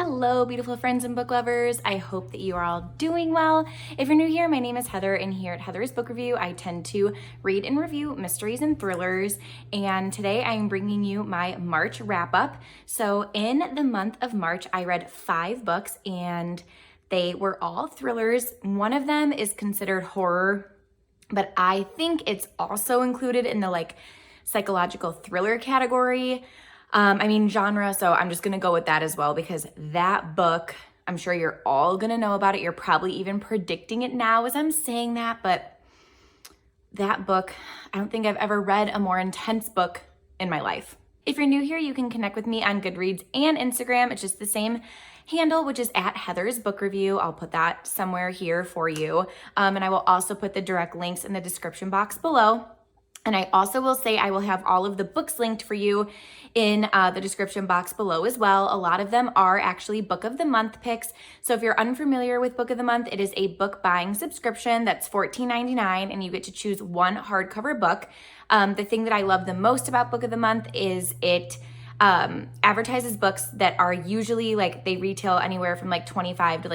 Hello, beautiful friends and book lovers. I hope that you are all doing well. If you're new here, my name is Heather, and here at Heather's Book Review, I tend to read and review mysteries and thrillers. And today I am bringing you my March wrap up. So in the month of March, I read 5 books, and they were all thrillers. One of them is considered horror, but I think it's also included in the psychological thriller category. Genre, so I'm just gonna go with that as well because that book, I'm sure you're all gonna know about it. You're probably even predicting it now as I'm saying that, but that book, I don't think I've ever read a more intense book in my life. If you're new here, you can connect with me on Goodreads and Instagram. It's just the same handle, which is at Heather's Book Review. I'll put that somewhere here for you. And I will also put the direct links in the description box below. And I also will say I will have all of the books linked for you in the description box below as well. A lot of them are actually Book of the Month picks. So if you're unfamiliar with Book of the Month, it is a book buying subscription that's $14.99 and you get to choose one hardcover book. The thing that I love the most about Book of the Month is it advertises books that are usually they retail anywhere from $25 to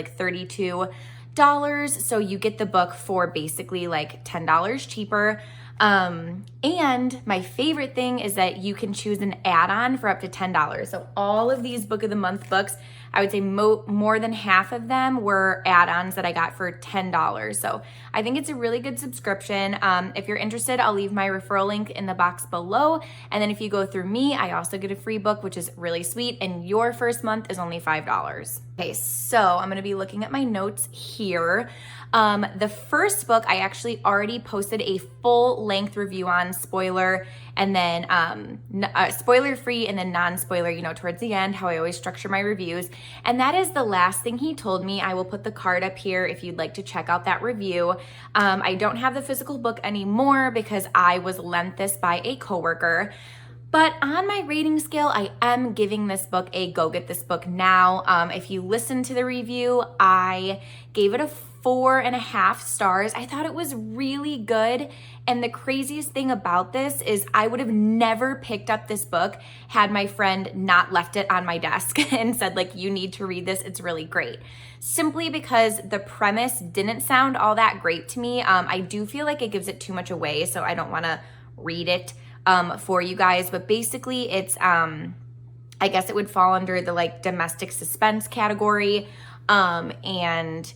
$32. So you get the book for basically $10 cheaper. And my favorite thing is that you can choose an add-on for up to $10. So all of these Book of the Month books, I would say more than half of them were add-ons that I got for $10. So I think it's a really good subscription. If you're interested, I'll leave my referral link in the box below. And then if you go through me, I also get a free book, which is really sweet. And your first month is only $5. Okay, so I'm going to be looking at my notes here. The first book I actually already posted a full length review on, spoiler, and then spoiler free and then non-spoiler, towards the end, how I always structure my reviews. And that is The Last Thing He Told Me. I will put the card up here if you'd like to check out that review. I don't have the physical book anymore because I was lent this by a coworker. But on my rating scale, I am giving this book a go get this book now. If you listen to the review, I gave it a 4.5 stars. I thought it was really good. And the craziest thing about this is I would have never picked up this book had my friend not left it on my desk and said, you need to read this. It's really great. Simply because the premise didn't sound all that great to me. I do feel like it gives it too much away, so I don't want to read it for you guys. But basically it's, I guess it would fall under the domestic suspense category. And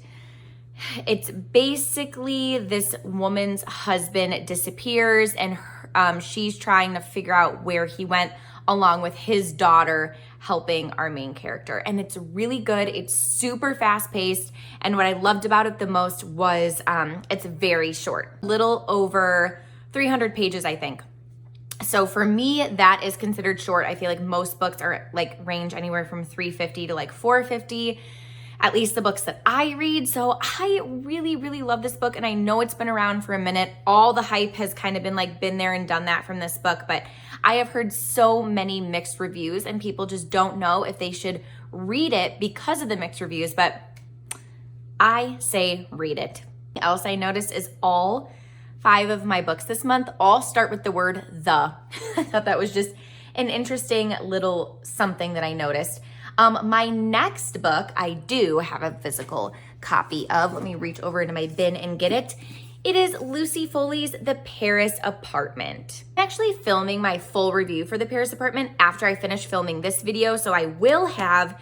it's basically this woman's husband disappears and she's trying to figure out where he went along with his daughter helping our main character. And it's really good. It's super fast paced. And what I loved about it the most was it's very short, little over 300 pages, I think. So for me, that is considered short. I feel like most books are range anywhere from 350 to 450. At least the books that I read. So I really, really love this book. And I know it's been around for a minute. All the hype has kind of been there and done that from this book. But I have heard so many mixed reviews and people just don't know if they should read it because of the mixed reviews. But I say read it. What else I noticed is all 5 of my books this month all start with the word the. I thought that was just an interesting little something that I noticed. My next book, I do have a physical copy of. Let me reach over into my bin and get it. It is Lucy Foley's The Paris Apartment. I'm actually filming my full review for The Paris Apartment after I finish filming this video, so I will have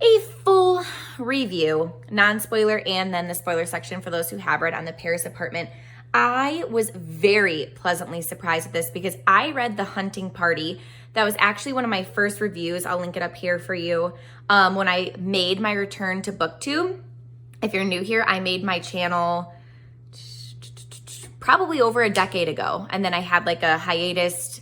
a full review, non-spoiler, and then the spoiler section for those who have read on The Paris Apartment. I was very pleasantly surprised with this because I read The Hunting Party. That was actually one of my first reviews. I'll link it up here for you. When I made my return to BookTube. If you're new here, I made my channel probably over a decade ago. And then I had a hiatus,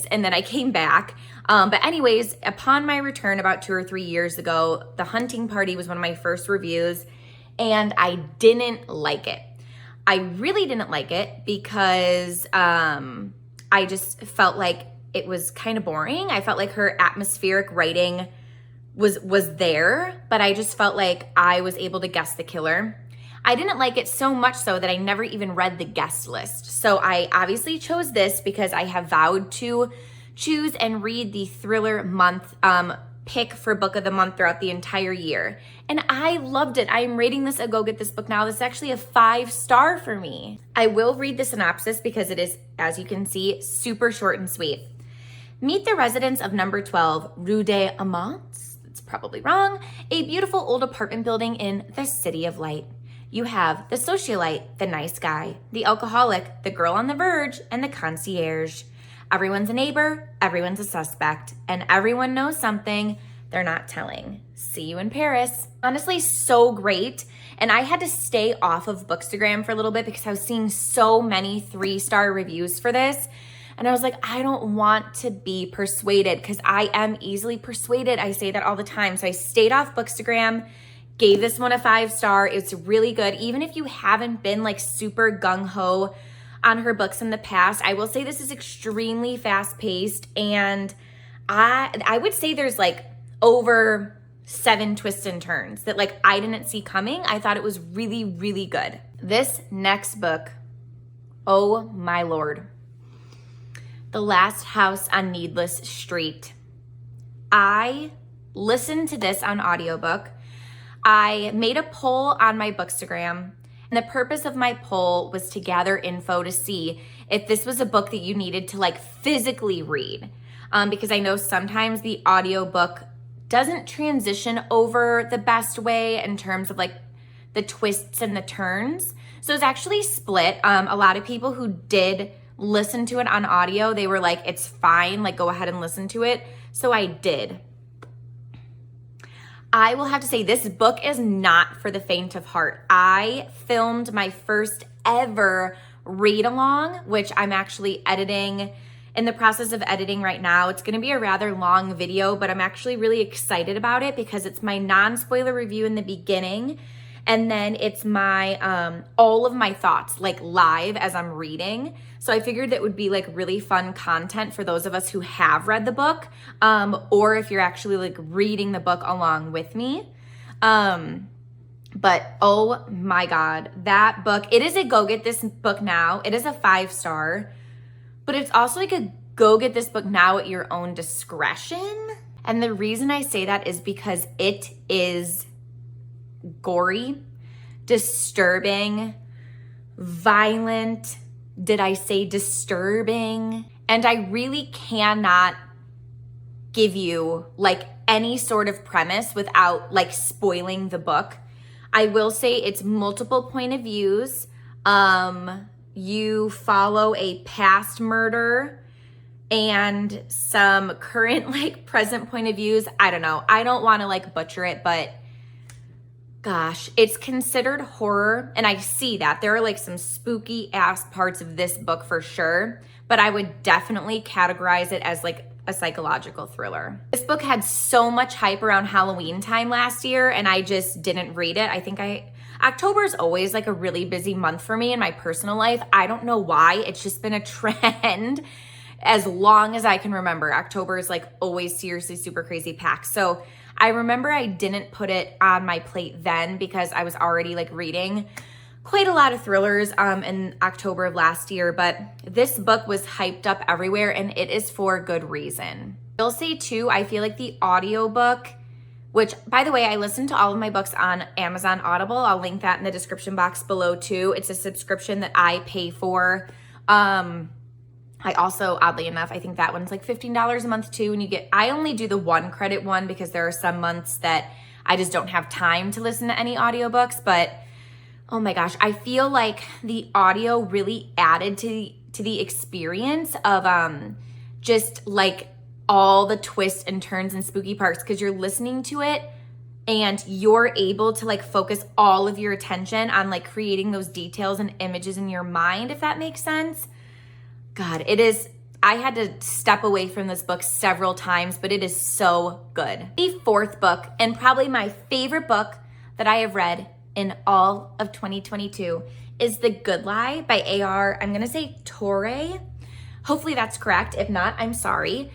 and then I came back. But anyways, upon my return about 2 or 3 years ago, The Hunting Party was one of my first reviews and I didn't like it. I really didn't like it because I just felt like it was kind of boring. I felt like her atmospheric writing was there, but I just felt like I was able to guess the killer. I didn't like it so much so that I never even read the guest list. So I obviously chose this because I have vowed to choose and read the thriller month pick for book of the month throughout the entire year. And I loved it. I am rating this a go get this book now. This is actually a 5-star for me. I will read the synopsis because it is, as you can see, super short and sweet. Meet the residents of number 12, Rue des Amants, it's probably wrong, a beautiful old apartment building in the City of Light. You have the socialite, the nice guy, the alcoholic, the girl on the verge, and the concierge. Everyone's a neighbor, everyone's a suspect, and everyone knows something they're not telling. See you in Paris. Honestly, so great. And I had to stay off of Bookstagram for a little bit because I was seeing so many 3-star reviews for this. And I was like, I don't want to be persuaded because I am easily persuaded. I say that all the time. So I stayed off Bookstagram, gave this one a 5-star. It's really good. Even if you haven't been like super gung-ho on her books in the past, I will say this is extremely fast-paced, and I would say there's like over 7 twists and turns that like I didn't see coming. I thought it was really, really good. This next book, oh my Lord. The Last House on Needless Street. I listened to this on audiobook. I made a poll on my Bookstagram. And the purpose of my poll was to gather info to see if this was a book that you needed to like physically read. Because I know sometimes the audiobook doesn't transition over the best way in terms of like the twists and the turns. So it's actually split. A lot of people who did listen to it on audio, they were like, it's fine, like go ahead and listen to it. So I did. I will have to say this book is not for the faint of heart. I filmed my first ever read along, which I'm actually in the process of editing right now. It's going to be a rather long video, but I'm actually really excited about it because it's my non-spoiler review in the beginning. And then it's my, all of my thoughts like live as I'm reading. So I figured that would be like really fun content for those of us who have read the book, or if you're actually like reading the book along with me. But oh my God, that book, it is a go get this book now. It is a 5-star, but it's also like a go get this book now at your own discretion. And the reason I say that is because it is gory, disturbing, violent. Did I say disturbing? And I really cannot give you like any sort of premise without like spoiling the book. I will say it's multiple point of views. You follow a past murder and some current like present point of views. I don't know. I don't want to like butcher it, but gosh, it's considered horror, and I see that. There are like some spooky ass parts of this book for sure, but I would definitely categorize it as like a psychological thriller. This book had so much hype around Halloween time last year, and I just didn't read it. October is always like a really busy month for me in my personal life. I don't know why. It's just been a trend as long as I can remember. October is like always seriously super crazy packed. So I remember I didn't put it on my plate then because I was already like reading quite a lot of thrillers in October of last year, but this book was hyped up everywhere, and it is for good reason. I'll say too, I feel like the audiobook, which by the way, I listen to all of my books on Amazon Audible. I'll link that in the description box below too. It's a subscription that I pay for. I also, oddly enough, I think that one's like $15 a month too. And I only do the 1 credit one because there are some months that I just don't have time to listen to any audiobooks. But oh my gosh, I feel like the audio really added to the experience of just like all the twists and turns and spooky parts, because you're listening to it and you're able to like focus all of your attention on like creating those details and images in your mind, if that makes sense. God, it is, I had to step away from this book several times, but it is so good. The 4th book, and probably my favorite book that I have read in all of 2022, is The Good Lie by A.R. I'm gonna say Torre. Hopefully that's correct. If not, I'm sorry.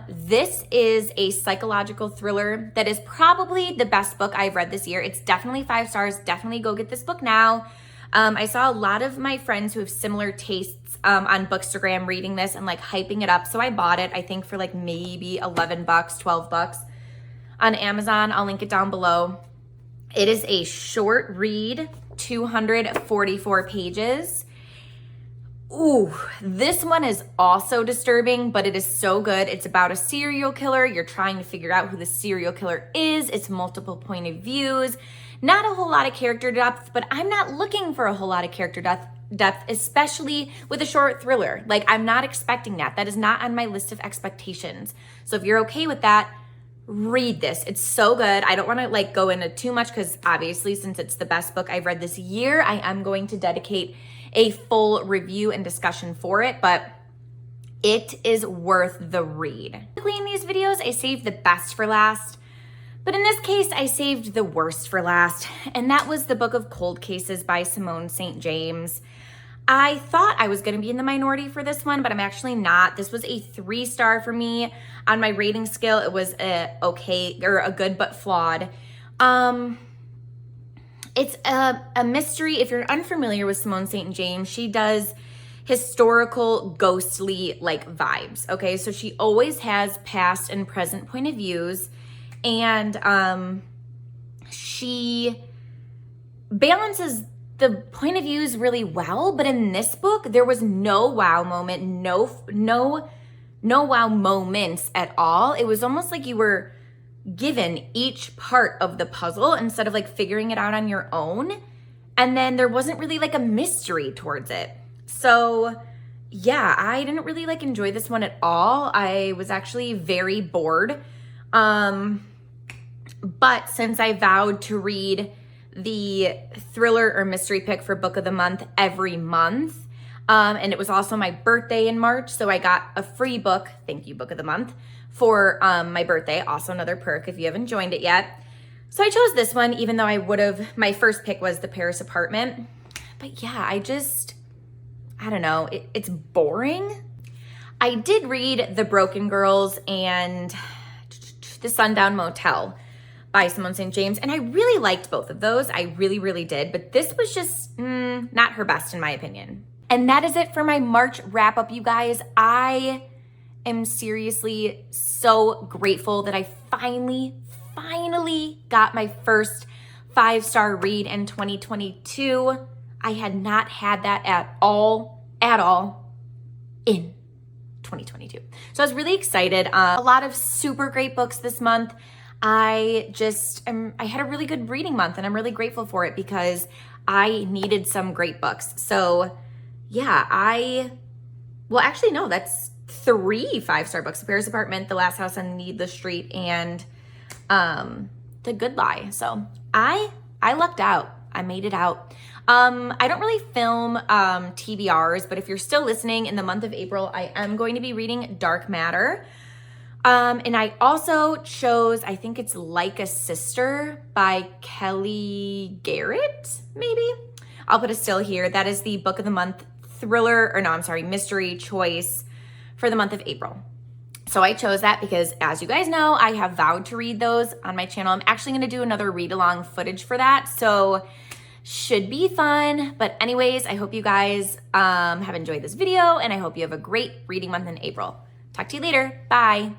This is a psychological thriller that is probably the best book I've read this year. It's definitely 5 stars. Definitely go get this book now. I saw a lot of my friends who have similar tastes on Bookstagram reading this and like hyping it up. So I bought it, I think for like maybe $11, $12. on Amazon. I'll link it down below. It is a short read, 244 pages. Ooh, this one is also disturbing, but it is so good. It's about a serial killer. You're trying to figure out who the serial killer is. It's multiple point of views. Not a whole lot of character depth, but I'm not looking for a whole lot of character depth, especially with a short thriller. Like, I'm not expecting that. That is not on my list of expectations. So if you're okay with that, read this. It's so good. I don't want to like go into too much because obviously since it's the best book I've read this year, I am going to dedicate a full review and discussion for it, but it is worth the read. Typically in these videos, I save the best for last, but in this case, I saved the worst for last, and that was the Book of Cold Cases by Simone St. James. I thought I was gonna be in the minority for this one, but I'm actually not. This was a 3-star for me. On my rating scale, it was a okay, or a good but flawed. It's a mystery. If you're unfamiliar with Simone St. James, she does historical ghostly like vibes, okay? So she always has past and present point of views, and she balances the point of views really well, but in this book, there was no wow moment, no wow moments at all. It was almost like you were given each part of the puzzle instead of like figuring it out on your own. And then there wasn't really like a mystery towards it. So yeah, I didn't really like enjoy this one at all. I was actually very bored. But since I vowed to read the thriller or mystery pick for book of the month every month, and it was also my birthday in March, so I got a free book, thank you, book of the month, for my birthday. Also another perk if you haven't joined it yet. So I chose this one, even though I would have, my first pick was The Paris Apartment. But yeah, I don't know, it's boring. I did read The Broken Girls and The Sundown Motel by Simone St. James, and I really liked both of those. I really, really did, but this was just not her best in my opinion. And that is it for my March wrap up, you guys. I am seriously so grateful that I finally got my first 5-star read in 2022. I had not had that at all in 2022. So I was really excited. A lot of super great books this month. I had a really good reading month, and I'm really grateful for it because I needed some great books. So yeah, well, actually, no, that's 3 5-star books: The Paris Apartment, The Last House on Needless Street, and The Good Lie. So I lucked out. I made it out. I don't really film TBRs, but if you're still listening, in the month of April, I am going to be reading Dark Matter. And I also chose, I think it's Like a Sister by Kelly Garrett, maybe? I'll put a still here. That is the book of the month mystery choice for the month of April. So I chose that because, as you guys know, I have vowed to read those on my channel. I'm actually going to do another read-along footage for that, so should be fun. But anyways, I hope you guys have enjoyed this video, and I hope you have a great reading month in April. Talk to you later. Bye.